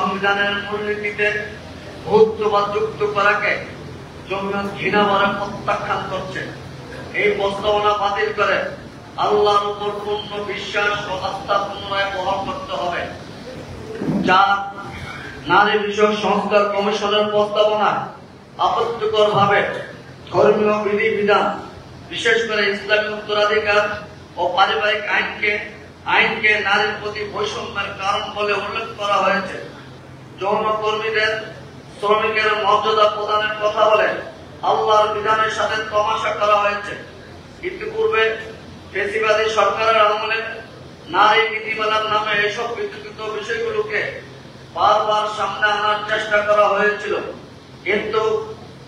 সংবিধানের মূলনীতিতে বহুত্ববাদ যুক্ত করাকে জমিয়ত ঘৃণা ভরে প্রত্যাখ্যান করছে। এই প্রস্তাবনা বাতিল করে আল্লাহর উপর পূর্ণ বিশ্বাস ও আস্থা পুনরায় বহন করতে হবে। 4. নারী বিষয়ক সংস্কার কমিশনের প্রস্তাবনা আপত্তিকর ভাবে ধর্মীয় বিধিবিধান, বিশেষ করে ইসলামী উত্তরাধিকার ও পারিবারিক আইনকে নারীর প্রতি বৈষম্যের কারণ বলে উল্লেখ করা হয়েছে। যৌনকর্মীদের শ্রমিকের মর্যাদা প্রদানের কথা বলে আল্লাহর বিধানের সাথে তমাশা করা হয়েছে। ইতিপূর্বে ফেসিবাদী সরকারের আমলে নারী নীতিমালার নামে এসব বিতর্কিত বিষয়গুলোকে বারবার সামনে আনার চেষ্টা করা হয়েছিল, কিন্তু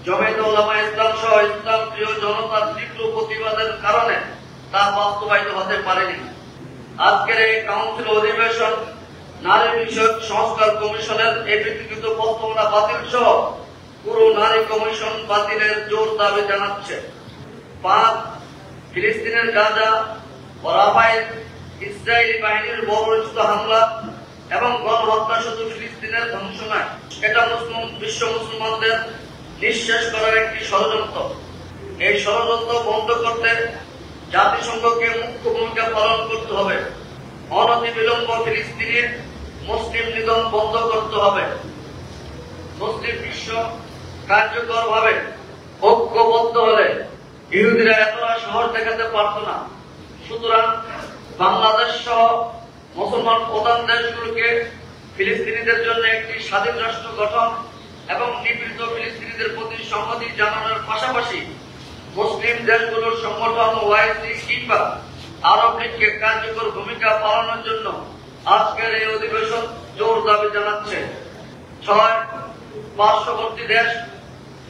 জমিয়তে উলামা ইসলাম সহ ইসলাম প্রিয় জনতার তীব্র প্রতিবাদের কারণে তা বাস্তবায়িত হতে পারেনি। আজকের এই কাউন্সিল অধিবেশন নারী বিষয়ক সংস্কার কমিশনের এই বিতর্কিত প্রস্তাবনা বাতিল সহ পুরো নারী কমিশন বাতিলের জোর দাবি জানাচ্ছে। 5. ফিলিস্তিনের গাজা ও রাফায় ইসরায়েলি বাহিনীর বর্বরোচিত হামলা এবং গণহত্যা শুধু ফিলিস্তিনের ধ্বংস নয়, এটা বিশ্ব মুসলমানদের নিঃশেষ করার একটি ষড়যন্ত্র। এই ষড়যন্ত্র বন্ধ করতে জাতিসংঘকে মুখ্য ভূমিকা পালন করতে হবে। অনতিবিলম্ব ফিলিস্তিনের মুসলিম নিধন বন্ধ করতে হবে। মুসলিম বিশ্ব কার্যকরভাবে ঐক্যবদ্ধ হলে ইহুদিরা এতটা শহর দেখাতে পারত না। সুতরাং বাংলাদেশ সহ মুসলমান প্রধান দেশগুলোকে ফিলিস্তিনিদের জন্য একটি স্বাধীন রাষ্ট্র গঠন এবং নিপীড়িত ফিলিস্তিনিদের প্রতি সংহতি জানানোর পাশাপাশি মুসলিম দেশগুলোর সংগঠন ওআইসি কিংবা আরব লীগকে কার্যকর ভূমিকা পালনের জন্য আজকের এই অধিবেশন জোর দাবি জানাচ্ছে। 6. পার্শ্ববর্তী দেশ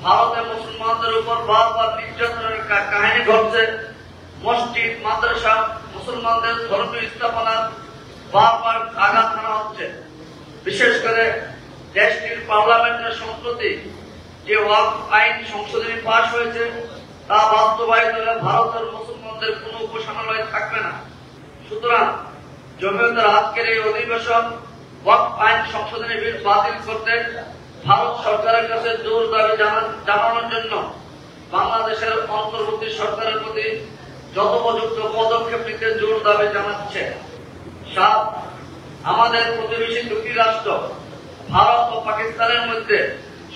ভারতে মুসলমানদের উপর বারবার নির্যাতনের কাহিনী ঘটছে। মসজিদ, মাদ্রাসা, মুসলমানদের ধর্মীয় স্থাপনা বারবার আঘাত হানা হচ্ছে। বিশেষ করে দেশটির পার্লামেন্টের সম্প্রতি যে ওয়াকফ আইন সংশোধনী পাশ হয়েছে তা বাস্তবায়িত হলে ভারতের মুসলমানদের কোন উপাসনালয় থাকবে না। সুতরাং জমিয়তের আজকের এই অধিবেশন ওয়াকফ আইন সংশোধনী বিল বাতিল করতে ভারত সরকারের কাছে জোর দাবি জানানোর জন্য বাংলাদেশের অন্তর্বর্তী সরকারের প্রতি যথোপযুক্ত পদক্ষেপ নিতে জোর দাবি জানাচ্ছে। 7. আমাদের প্রতিবেশী দুটি রাষ্ট্র ভারত ও পাকিস্তানের মধ্যে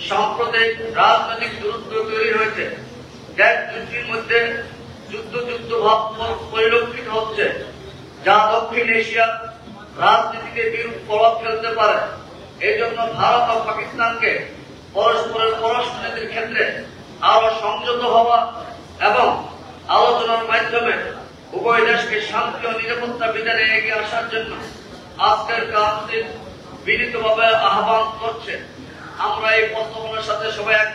সাম্প্রতিক রাজনৈতিক দূরত্ব তৈরি হয়েছে। দেশ দুটির মধ্যে যুদ্ধ ভাব পরিলক্ষিত হচ্ছে, যা দক্ষিণ এশিয়ার রাজনীতিতে বিরূপ প্রভাব ফেলতে পারে। এই জন্য ভারত ও পাকিস্তানকে পরস্পরের পররাষ্ট্রনীতির ক্ষেত্রে আরো সংযত হওয়া এবং আলোচনার মাধ্যমে উভয় দেশকে শান্তি ও নিরাপত্তা বিধানে এগিয়ে আসার জন্য আজকের কাউন্সিল বিনীতভাবে আহ্বান করছে। আমরা এই প্রস্তাবনার সাথে সবাই এক